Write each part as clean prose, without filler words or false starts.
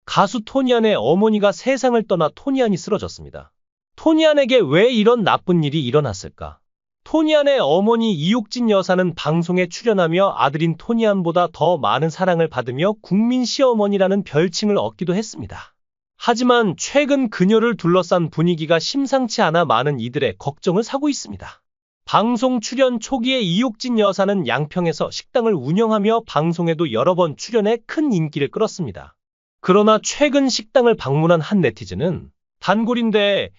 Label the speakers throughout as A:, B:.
A: 가수 토니안의 어머니가 세상을 떠나 토니안이 쓰러졌습니다. 토니안에게 왜 이런 나쁜 일이 일어났을까? 토니안의 어머니 이옥진 여사는 방송에 출연하며 아들인 토니안보다 더 많은 사랑을 받으며 국민 시어머니라는 별칭을 얻기도 했습니다. 하지만 최근 그녀를 둘러싼 분위기가 심상치 않아 많은 이들의 걱정을 사고 있습니다. 방송 출연 초기에 이옥진 여사는 양평에서 식당을 운영하며 방송에도 여러 번 출연해 큰 인기를 끌었습니다. 그러나 최근 식당을 방문한 한 네티즌은 단골인데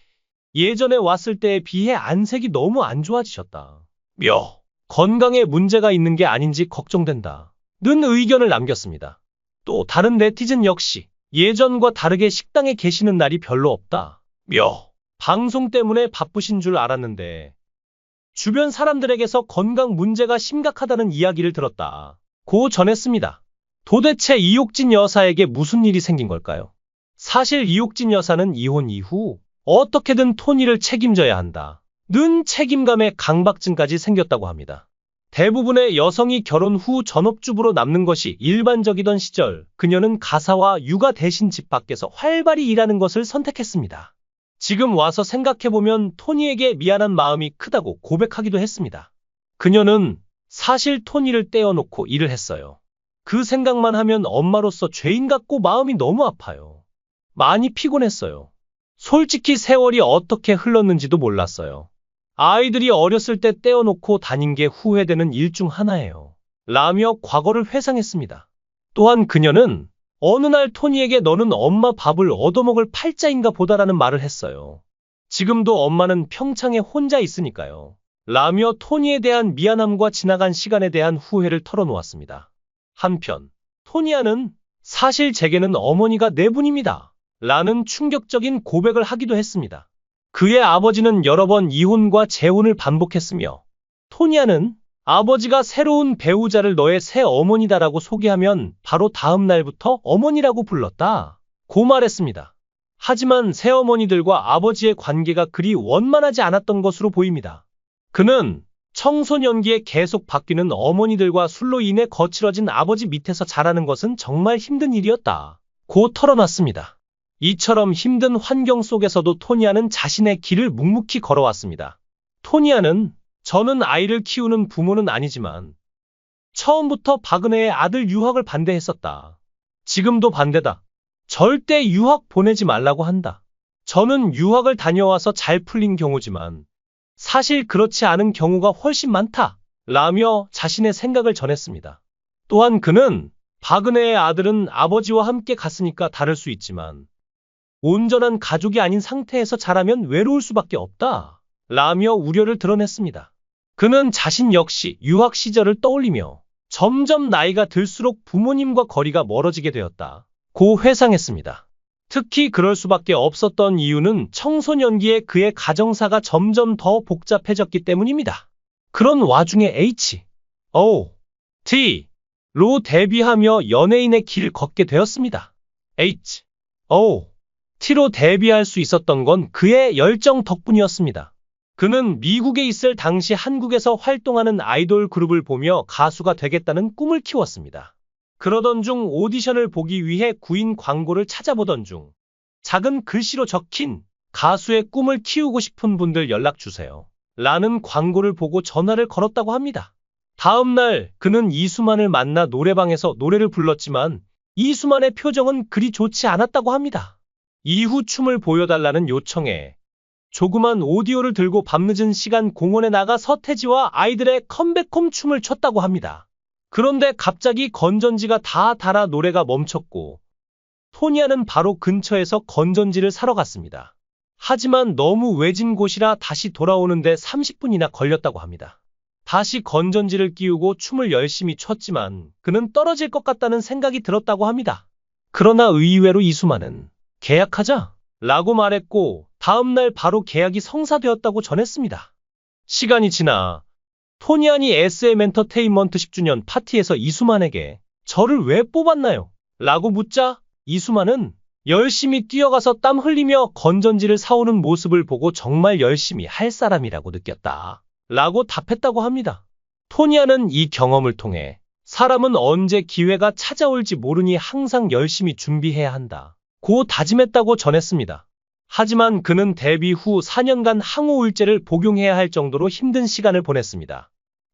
A: 예전에 왔을 때에 비해 안색이 너무 안 좋아지셨다. 건강에 문제가 있는 게 아닌지 걱정된다. 는 의견을 남겼습니다. 또 다른 네티즌 역시 예전과 다르게 식당에 계시는 날이 별로 없다. 방송 때문에 바쁘신 줄 알았는데 주변 사람들에게서 건강 문제가 심각하다는 이야기를 들었다. 고 전했습니다. 도대체 이옥진 여사에게 무슨 일이 생긴 걸까요? 사실 이옥진 여사는 이혼 이후 어떻게든 토니를 책임져야 한다. 는 책임감에 강박증까지 생겼다고 합니다. 대부분의 여성이 결혼 후 전업주부로 남는 것이 일반적이던 시절, 그녀는 가사와 육아 대신 집 밖에서 활발히 일하는 것을 선택했습니다. 지금 와서 생각해보면 토니에게 미안한 마음이 크다고 고백하기도 했습니다. 그녀는 사실 토니를 떼어놓고 일을 했어요. 그 생각만 하면 엄마로서 죄인 같고 마음이 너무 아파요. 많이 피곤했어요. 솔직히 세월이 어떻게 흘렀는지도 몰랐어요. 아이들이 어렸을 때 떼어놓고 다닌 게 후회되는 일 중 하나예요. 라며 과거를 회상했습니다. 또한 그녀는 어느 날 토니에게 너는 엄마 밥을 얻어먹을 팔자인가 보다라는 말을 했어요. 지금도 엄마는 평창에 혼자 있으니까요. 라며 토니에 대한 미안함과 지나간 시간에 대한 후회를 털어놓았습니다. 한편 토니아는 사실 제게는 어머니가 네 분입니다. 라는 충격적인 고백을 하기도 했습니다. 그의 아버지는 여러 번 이혼과 재혼을 반복했으며 토니아는 아버지가 새로운 배우자를 너의 새 어머니다라고 소개하면 바로 다음 날부터 어머니라고 불렀다. 고 말했습니다. 하지만 새어머니들과 아버지의 관계가 그리 원만하지 않았던 것으로 보입니다. 그는 청소년기에 계속 바뀌는 어머니들과 술로 인해 거칠어진 아버지 밑에서 자라는 것은 정말 힘든 일이었다. 고 털어놨습니다. 이처럼 힘든 환경 속에서도 토니아는 자신의 길을 묵묵히 걸어왔습니다. 토니아는 저는 아이를 키우는 부모는 아니지만 처음부터 박은혜의 아들 유학을 반대했었다. 지금도 반대다. 절대 유학 보내지 말라고 한다. 저는 유학을 다녀와서 잘 풀린 경우지만 사실 그렇지 않은 경우가 훨씬 많다. 라며 자신의 생각을 전했습니다. 또한 그는 박은혜의 아들은 아버지와 함께 갔으니까 다를 수 있지만 온전한 가족이 아닌 상태에서 자라면 외로울 수밖에 없다. 라며 우려를 드러냈습니다. 그는 자신 역시 유학 시절을 떠올리며 점점 나이가 들수록 부모님과 거리가 멀어지게 되었다. 고 회상했습니다. 특히 그럴 수밖에 없었던 이유는 청소년기에 그의 가정사가 점점 더 복잡해졌기 때문입니다. 그런 와중에 H.O.T로 데뷔하며 연예인의 길을 걷게 되었습니다. H.O.T로 데뷔할 수 있었던 건 그의 열정 덕분이었습니다. 그는 미국에 있을 당시 한국에서 활동하는 아이돌 그룹을 보며 가수가 되겠다는 꿈을 키웠습니다. 그러던 중 오디션을 보기 위해 구인 광고를 찾아보던 중 작은 글씨로 적힌 가수의 꿈을 키우고 싶은 분들 연락주세요. 라는 광고를 보고 전화를 걸었다고 합니다. 다음 날 그는 이수만을 만나 노래방에서 노래를 불렀지만 이수만의 표정은 그리 좋지 않았다고 합니다. 이후 춤을 보여달라는 요청에 조그만 오디오를 들고 밤늦은 시간 공원에 나가 서태지와 아이들의 컴백홈 춤을 췄다고 합니다. 그런데 갑자기 건전지가 다 닳아 노래가 멈췄고 토니아는 바로 근처에서 건전지를 사러 갔습니다. 하지만 너무 외진 곳이라 다시 돌아오는데 30분이나 걸렸다고 합니다. 다시 건전지를 끼우고 춤을 열심히 췄지만 그는 떨어질 것 같다는 생각이 들었다고 합니다. 그러나 의외로 이수만은 계약하자 라고 말했고 다음날 바로 계약이 성사되었다고 전했습니다. 시간이 지나 토니안이 SM엔터테인먼트 10주년 파티에서 이수만에게 저를 왜 뽑았나요? 라고 묻자 이수만은 열심히 뛰어가서 땀 흘리며 건전지를 사오는 모습을 보고 정말 열심히 할 사람이라고 느꼈다. 라고 답했다고 합니다. 토니안은 이 경험을 통해 사람은 언제 기회가 찾아올지 모르니 항상 열심히 준비해야 한다. 고 다짐했다고 전했습니다. 하지만 그는 데뷔 후 4년간 항우울제를 복용해야 할 정도로 힘든 시간을 보냈습니다.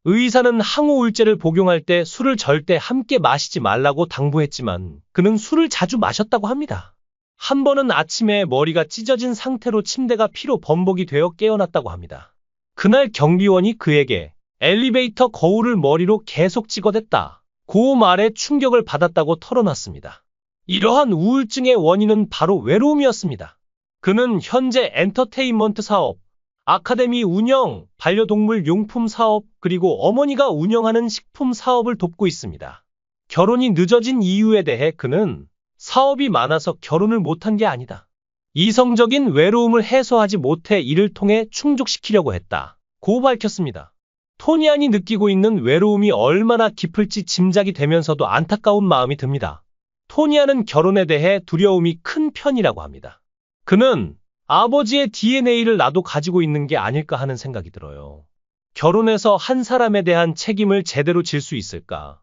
A: 의사는 항우울제를 복용할 때 술을 절대 함께 마시지 말라고 당부했지만 그는 술을 자주 마셨다고 합니다. 한 번은 아침에 머리가 찢어진 상태로 침대가 피로 범벅이 되어 깨어났다고 합니다. 그날 경비원이 그에게 엘리베이터 거울을 머리로 계속 찍어댔다. 고 말에 충격을 받았다고 털어놨습니다. 이러한 우울증의 원인은 바로 외로움이었습니다. 그는 현재 엔터테인먼트 사업, 아카데미 운영, 반려동물 용품 사업, 그리고 어머니가 운영하는 식품 사업을 돕고 있습니다. 결혼이 늦어진 이유에 대해 그는 사업이 많아서 결혼을 못한 게 아니다. 이성적인 외로움을 해소하지 못해 이를 통해 충족시키려고 했다. 고 밝혔습니다. 토니안이 느끼고 있는 외로움이 얼마나 깊을지 짐작이 되면서도 안타까운 마음이 듭니다. 토니안은 결혼에 대해 두려움이 큰 편이라고 합니다. 그는 아버지의 DNA를 나도 가지고 있는 게 아닐까 하는 생각이 들어요. 결혼해서 한 사람에 대한 책임을 제대로 질 수 있을까?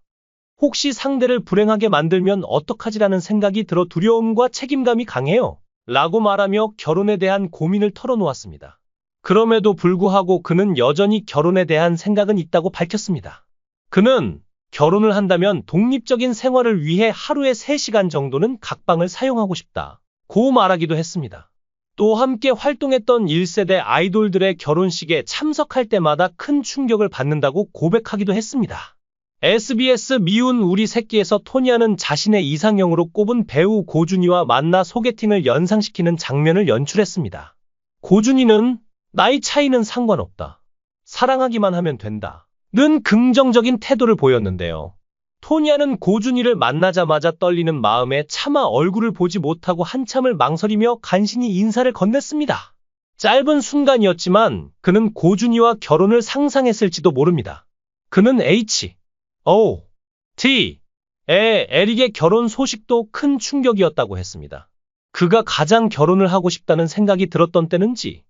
A: 혹시 상대를 불행하게 만들면 어떡하지라는 생각이 들어 두려움과 책임감이 강해요. 라고 말하며 결혼에 대한 고민을 털어놓았습니다. 그럼에도 불구하고 그는 여전히 결혼에 대한 생각은 있다고 밝혔습니다. 그는 결혼을 한다면 독립적인 생활을 위해 하루에 3시간 정도는 각방을 사용하고 싶다. 고 말하기도 했습니다. 또 함께 활동했던 1세대 아이돌들의 결혼식에 참석할 때마다 큰 충격을 받는다고 고백하기도 했습니다. SBS 미운 우리 새끼에서 토니안은 자신의 이상형으로 꼽은 배우 고준희와 만나 소개팅을 연상시키는 장면을 연출했습니다. 고준희는 나이 차이는 상관없다. 사랑하기만 하면 된다. 는 긍정적인 태도를 보였는데요. 토니안은 고준희를 만나자마자 떨리는 마음에 차마 얼굴을 보지 못하고 한참을 망설이며 간신히 인사를 건넸습니다. 짧은 순간이었지만 그는 고준희와 결혼을 상상했을지도 모릅니다. 그는 H.O.T.의 에릭의 결혼 소식도 큰 충격이었다고 했습니다. 그가 가장 결혼을 하고 싶다는 생각이 들었던 때는 G.O.D.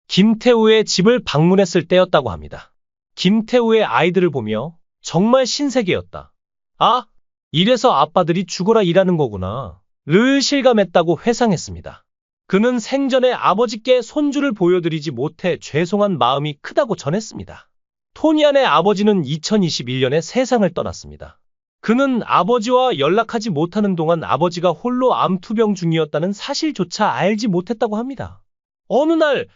A: 김태우의 집을 방문했을 때였다고 합니다. 김태우의 아이들을 보며 정말 신세계였다. 아, 이래서 아빠들이 죽어라 일하는 거구나. 를 실감했다고 회상했습니다. 그는 생전에 아버지께 손주를 보여드리지 못해 죄송한 마음이 크다고 전했습니다. 토니안의 아버지는 2021년에 세상을 떠났습니다. 그는 아버지와 연락하지 못하는 동안 아버지가 홀로 암투병 중이었다는 사실조차 알지 못했다고 합니다. 어느 날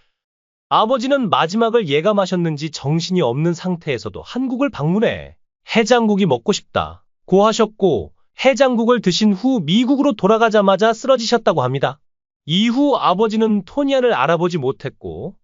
A: 아버지는 마지막을 예감하셨는지 정신이 없는 상태에서도 한국을 방문해 해장국이 먹고 싶다 고 하셨고 해장국을 드신 후 미국으로 돌아가자마자 쓰러지셨다고 합니다. 이후 아버지는 토니안을 알아보지 못했고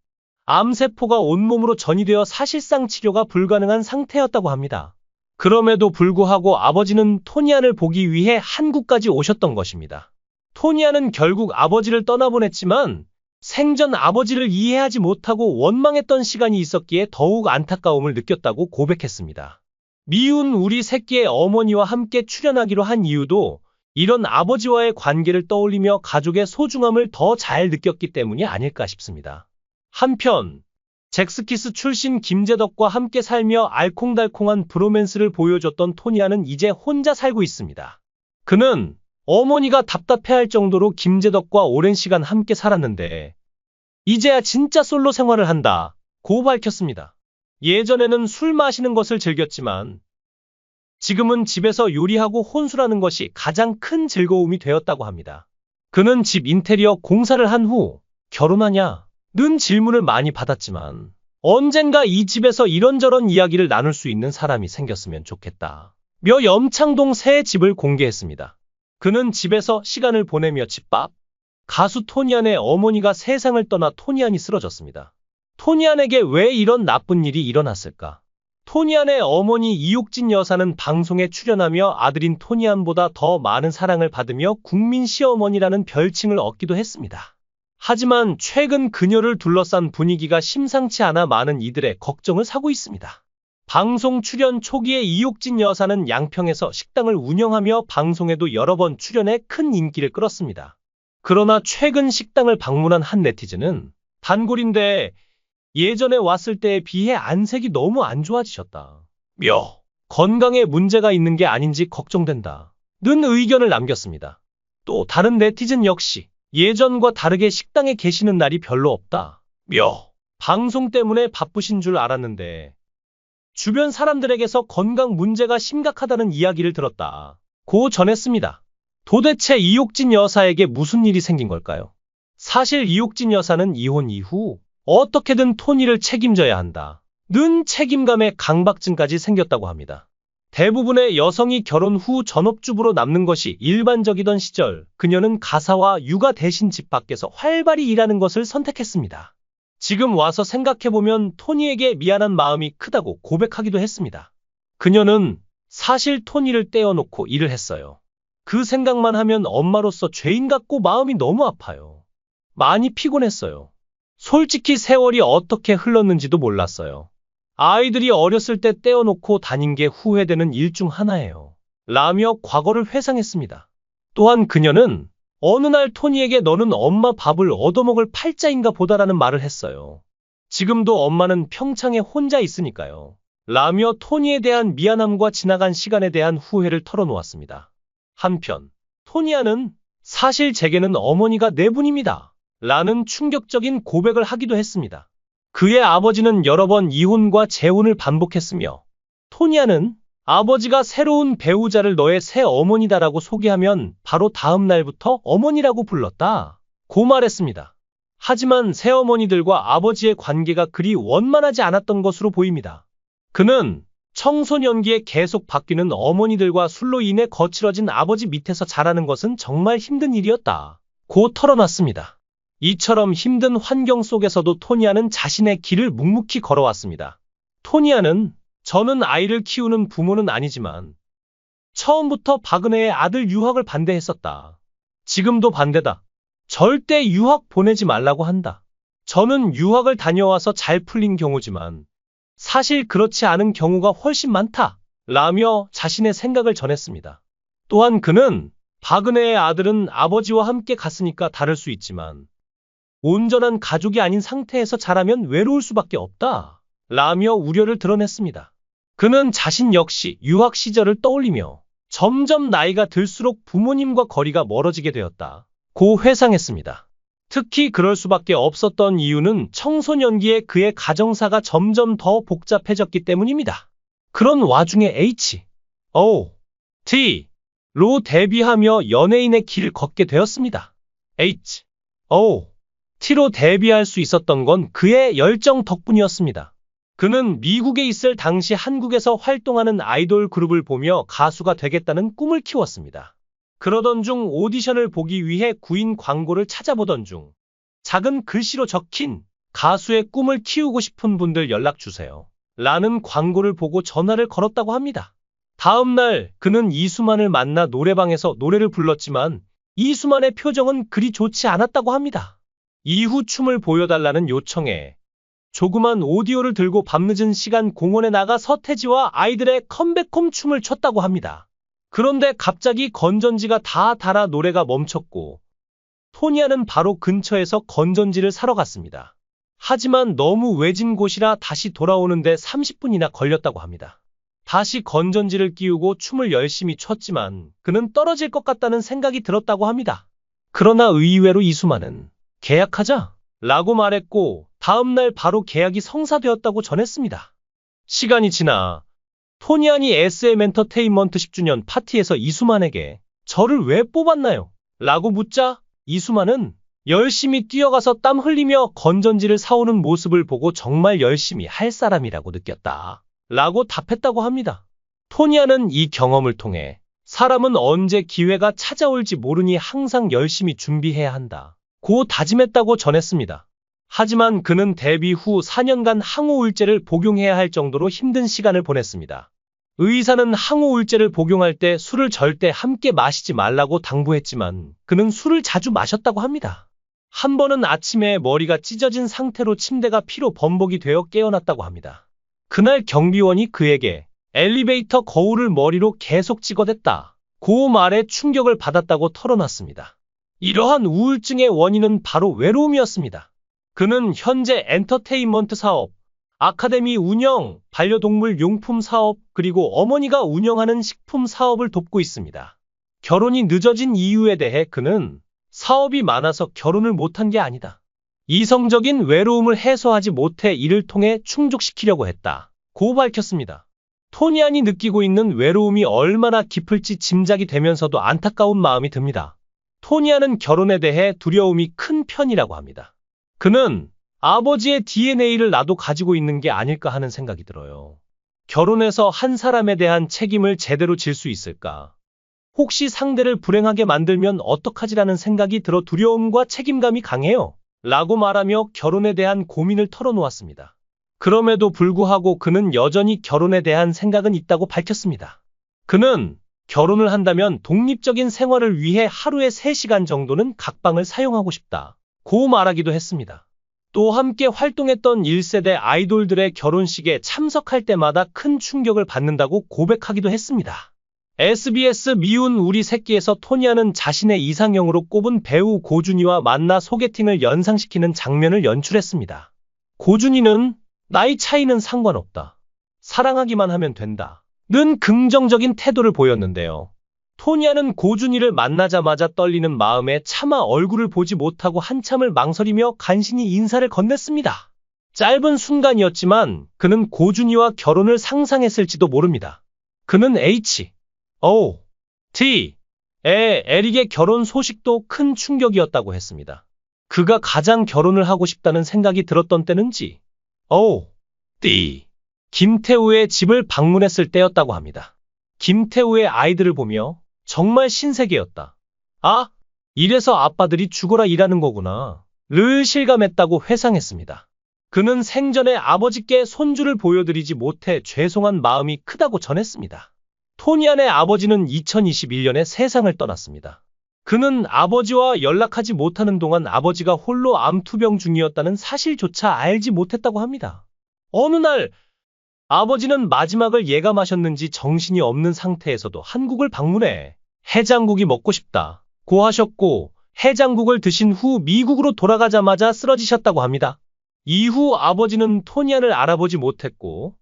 A: 암세포가 온몸으로 전이되어 사실상 치료가 불가능한 상태였다고 합니다. 그럼에도 불구하고 아버지는 토니안을 보기 위해 한국까지 오셨던 것입니다. 토니안은 결국 아버지를 떠나보냈지만 생전 아버지를 이해하지 못하고 원망했던 시간이 있었기에 더욱 안타까움을 느꼈다고 고백했습니다. 미운 우리 새끼의 어머니와 함께 출연하기로 한 이유도 이런 아버지와의 관계를 떠올리며 가족의 소중함을 더 잘 느꼈기 때문이 아닐까 싶습니다. 한편 잭스키스 출신 김재덕과 함께 살며 알콩달콩한 브로맨스를 보여줬던 토니안은 이제 혼자 살고 있습니다. 그는 어머니가 답답해할 정도로 김재덕과 오랜 시간 함께 살았는데 이제야 진짜 솔로 생활을 한다 고 밝혔습니다. 예전에는 술 마시는 것을 즐겼지만 지금은 집에서 요리하고 혼술하는 것이 가장 큰 즐거움이 되었다고 합니다. 그는 집 인테리어 공사를 한 후 결혼하냐? 는 질문을 많이 받았지만 언젠가 이 집에서 이런저런 이야기를 나눌 수 있는 사람이 생겼으면 좋겠다 며 염창동 새 집을 공개했습니다. 그는 집에서 시간을 보내며 집밥. 가수 토니안의 어머니가 세상을 떠나 토니안이 쓰러졌습니다. 토니안에게 왜 이런 나쁜 일이 일어났을까? 토니안의 어머니 이옥진 여사는 방송에 출연하며 아들인 토니안보다 더 많은 사랑을 받으며 국민 시어머니라는 별칭을 얻기도 했습니다. 하지만 최근 그녀를 둘러싼 분위기가 심상치 않아 많은 이들의 걱정을 사고 있습니다. 방송 출연 초기에 이옥진 여사는 양평에서 식당을 운영하며 방송에도 여러 번 출연해 큰 인기를 끌었습니다. 그러나 최근 식당을 방문한 한 네티즌은 단골인데 예전에 왔을 때에 비해 안색이 너무 안 좋아지셨다 며 건강에 문제가 있는 게 아닌지 걱정된다 는 의견을 남겼습니다. 또 다른 네티즌 역시 예전과 다르게 식당에 계시는 날이 별로 없다. 방송 때문에 바쁘신 줄 알았는데 주변 사람들에게서 건강 문제가 심각하다는 이야기를 들었다. 고 전했습니다. 도대체 이옥진 여사에게 무슨 일이 생긴 걸까요? 사실 이옥진 여사는 이혼 이후 어떻게든 토니를 책임져야 한다. 는 책임감에 강박증까지 생겼다고 합니다. 대부분의 여성이 결혼 후 전업주부로 남는 것이 일반적이던 시절, 그녀는 가사와 육아 대신 집 밖에서 활발히 일하는 것을 선택했습니다. 지금 와서 생각해보면 토니에게 미안한 마음이 크다고 고백하기도 했습니다. 그녀는 사실 토니를 떼어놓고 일을 했어요. 그 생각만 하면 엄마로서 죄인 같고 마음이 너무 아파요. 많이 피곤했어요. 솔직히 세월이 어떻게 흘렀는지도 몰랐어요. 아이들이 어렸을 때 떼어놓고 다닌 게 후회되는 일 중 하나예요. 라며 과거를 회상했습니다. 또한 그녀는 어느 날 토니에게 너는 엄마 밥을 얻어먹을 팔자인가 보다라는 말을 했어요. 지금도 엄마는 평창에 혼자 있으니까요. 라며 토니에 대한 미안함과 지나간 시간에 대한 후회를 털어놓았습니다. 한편 토니아는 사실 제게는 어머니가 네 분입니다. 라는 충격적인 고백을 하기도 했습니다. 그의 아버지는 여러 번 이혼과 재혼을 반복했으며 토니아는 아버지가 새로운 배우자를 너의 새 어머니다라고 소개하면 바로 다음 날부터 어머니라고 불렀다. 고 말했습니다. 하지만 새어머니들과 아버지의 관계가 그리 원만하지 않았던 것으로 보입니다. 그는 청소년기에 계속 바뀌는 어머니들과 술로 인해 거칠어진 아버지 밑에서 자라는 것은 정말 힘든 일이었다. 고 털어놨습니다. 이처럼 힘든 환경 속에서도 토니아는 자신의 길을 묵묵히 걸어왔습니다. 토니아는 저는 아이를 키우는 부모는 아니지만 처음부터 박은혜의 아들 유학을 반대했었다. 지금도 반대다. 절대 유학 보내지 말라고 한다. 저는 유학을 다녀와서 잘 풀린 경우지만 사실 그렇지 않은 경우가 훨씬 많다. 라며 자신의 생각을 전했습니다. 또한 그는 박은혜의 아들은 아버지와 함께 갔으니까 다를 수 있지만 온전한 가족이 아닌 상태에서 자라면 외로울 수밖에 없다. 라며 우려를 드러냈습니다. 그는 자신 역시 유학 시절을 떠올리며 점점 나이가 들수록 부모님과 거리가 멀어지게 되었다. 고 회상했습니다. 특히 그럴 수밖에 없었던 이유는 청소년기에 그의 가정사가 점점 더 복잡해졌기 때문입니다. 그런 와중에 H.O.T로 데뷔하며 연예인의 길을 걷게 되었습니다. H.O.T로 데뷔할 수 있었던 건 그의 열정 덕분이었습니다. 그는 미국에 있을 당시 한국에서 활동하는 아이돌 그룹을 보며 가수가 되겠다는 꿈을 키웠습니다. 그러던 중 오디션을 보기 위해 구인 광고를 찾아보던 중 작은 글씨로 적힌 가수의 꿈을 키우고 싶은 분들 연락주세요. 라는 광고를 보고 전화를 걸었다고 합니다. 다음 날 그는 이수만을 만나 노래방에서 노래를 불렀지만 이수만의 표정은 그리 좋지 않았다고 합니다. 이후 춤을 보여달라는 요청에 조그만 오디오를 들고 밤늦은 시간 공원에 나가 서태지와 아이들의 컴백홈 춤을 췄다고 합니다. 그런데 갑자기 건전지가 다 닳아 노래가 멈췄고 토니아는 바로 근처에서 건전지를 사러 갔습니다. 하지만 너무 외진 곳이라 다시 돌아오는데 30분이나 걸렸다고 합니다. 다시 건전지를 끼우고 춤을 열심히 췄지만 그는 떨어질 것 같다는 생각이 들었다고 합니다. 그러나 의외로 이수만은 계약하자 라고 말했고 다음날 바로 계약이 성사되었다고 전했습니다. 시간이 지나 토니안이 SM엔터테인먼트 10주년 파티에서 이수만에게 저를 왜 뽑았나요? 라고 묻자 이수만은 열심히 뛰어가서 땀 흘리며 건전지를 사오는 모습을 보고 정말 열심히 할 사람이라고 느꼈다. 라고 답했다고 합니다. 토니안은 이 경험을 통해 사람은 언제 기회가 찾아올지 모르니 항상 열심히 준비해야 한다. 고 다짐했다고 전했습니다. 하지만 그는 데뷔 후 4년간 항우울제를 복용해야 할 정도로 힘든 시간을 보냈습니다. 의사는 항우울제를 복용할 때 술을 절대 함께 마시지 말라고 당부했지만 그는 술을 자주 마셨다고 합니다. 한 번은 아침에 머리가 찢어진 상태로 침대가 피로 범벅이 되어 깨어났다고 합니다. 그날 경비원이 그에게 엘리베이터 거울을 머리로 계속 찍어댔다. 고 말에 충격을 받았다고 털어놨습니다. 이러한 우울증의 원인은 바로 외로움이었습니다. 그는 현재 엔터테인먼트 사업, 아카데미 운영, 반려동물 용품 사업, 그리고 어머니가 운영하는 식품 사업을 돕고 있습니다. 결혼이 늦어진 이유에 대해 그는 사업이 많아서 결혼을 못한 게 아니다. 이성적인 외로움을 해소하지 못해 이를 통해 충족시키려고 했다. 고 밝혔습니다. 토니안이 느끼고 있는 외로움이 얼마나 깊을지 짐작이 되면서도 안타까운 마음이 듭니다. 토니안은 결혼에 대해 두려움이 큰 편이라고 합니다. 그는 아버지의 DNA를 나도 가지고 있는 게 아닐까 하는 생각이 들어요. 결혼해서 한 사람에 대한 책임을 제대로 질 수 있을까? 혹시 상대를 불행하게 만들면 어떡하지라는 생각이 들어 두려움과 책임감이 강해요. 라고 말하며 결혼에 대한 고민을 털어놓았습니다. 그럼에도 불구하고 그는 여전히 결혼에 대한 생각은 있다고 밝혔습니다. 그는 결혼을 한다면 독립적인 생활을 위해 하루에 3시간 정도는 각방을 사용하고 싶다. 고 말하기도 했습니다. 또 함께 활동했던 1세대 아이돌들의 결혼식에 참석할 때마다 큰 충격을 받는다고 고백하기도 했습니다. SBS 미운 우리 새끼에서 토니안은 자신의 이상형으로 꼽은 배우 고준희와 만나 소개팅을 연상시키는 장면을 연출했습니다. 고준희는 나이 차이는 상관없다. 사랑하기만 하면 된다. 는 긍정적인 태도를 보였는데요. 토니안은 고준희를 만나자마자 떨리는 마음에 차마 얼굴을 보지 못하고 한참을 망설이며 간신히 인사를 건넸습니다. 짧은 순간이었지만 그는 고준희와 결혼을 상상했을지도 모릅니다. 그는 H.O.T. 에릭의 결혼 소식도 큰 충격이었다고 했습니다. 그가 가장 결혼을 하고 싶다는 생각이 들었던 때는 G.O.D. 김태우의 집을 방문했을 때였다고 합니다. 김태우의 아이들을 보며 정말 신세계였다. 아, 이래서 아빠들이 죽어라 일하는 거구나. 를 실감했다고 회상했습니다. 그는 생전에 아버지께 손주를 보여드리지 못해 죄송한 마음이 크다고 전했습니다. 토니안의 아버지는 2021년에 세상을 떠났습니다. 그는 아버지와 연락하지 못하는 동안 아버지가 홀로 암투병 중이었다는 사실조차 알지 못했다고 합니다. 어느 날 아버지는 마지막을 예감하셨는지 정신이 없는 상태에서도 한국을 방문해 해장국이 먹고 싶다 고 하셨고 해장국을 드신 후 미국으로 돌아가자마자 쓰러지셨다고 합니다. 이후 아버지는 토니안을 알아보지 못했고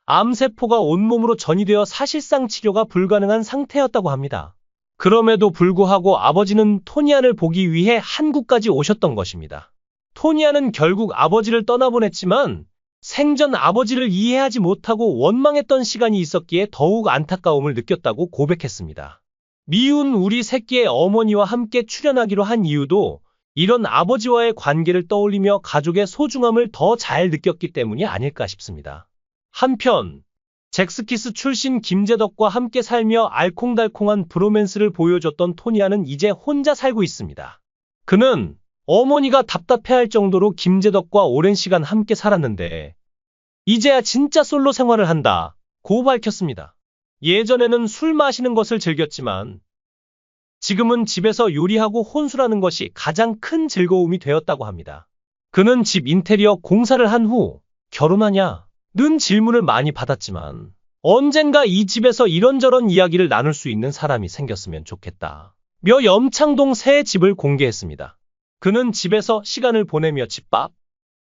A: 암세포가 온몸으로 전이되어 사실상 치료가 불가능한 상태였다고 합니다. 그럼에도 불구하고 아버지는 토니안을 보기 위해 한국까지 오셨던 것입니다. 토니안은 결국 아버지를 떠나보냈지만 생전 아버지를 이해하지 못하고 원망했던 시간이 있었기에 더욱 안타까움을 느꼈다고 고백했습니다. 미운 우리 새끼의 어머니와 함께 출연하기로 한 이유도 이런 아버지와의 관계를 떠올리며 가족의 소중함을 더 잘 느꼈기 때문이 아닐까 싶습니다. 한편 잭스키스 출신 김재덕과 함께 살며 알콩달콩한 브로맨스를 보여줬던 토니안은 이제 혼자 살고 있습니다. 그는 어머니가 답답해할 정도로 김재덕과 오랜 시간 함께 살았는데 이제야 진짜 솔로 생활을 한다 고 밝혔습니다. 예전에는 술 마시는 것을 즐겼지만 지금은 집에서 요리하고 혼술하는 것이 가장 큰 즐거움이 되었다고 합니다. 그는 집 인테리어 공사를 한 후 결혼하냐? 는 질문을 많이 받았지만 언젠가 이 집에서 이런저런 이야기를 나눌 수 있는 사람이 생겼으면 좋겠다 며 염창동 새 집을 공개했습니다. 그는 집에서 시간을 보내며 집밥,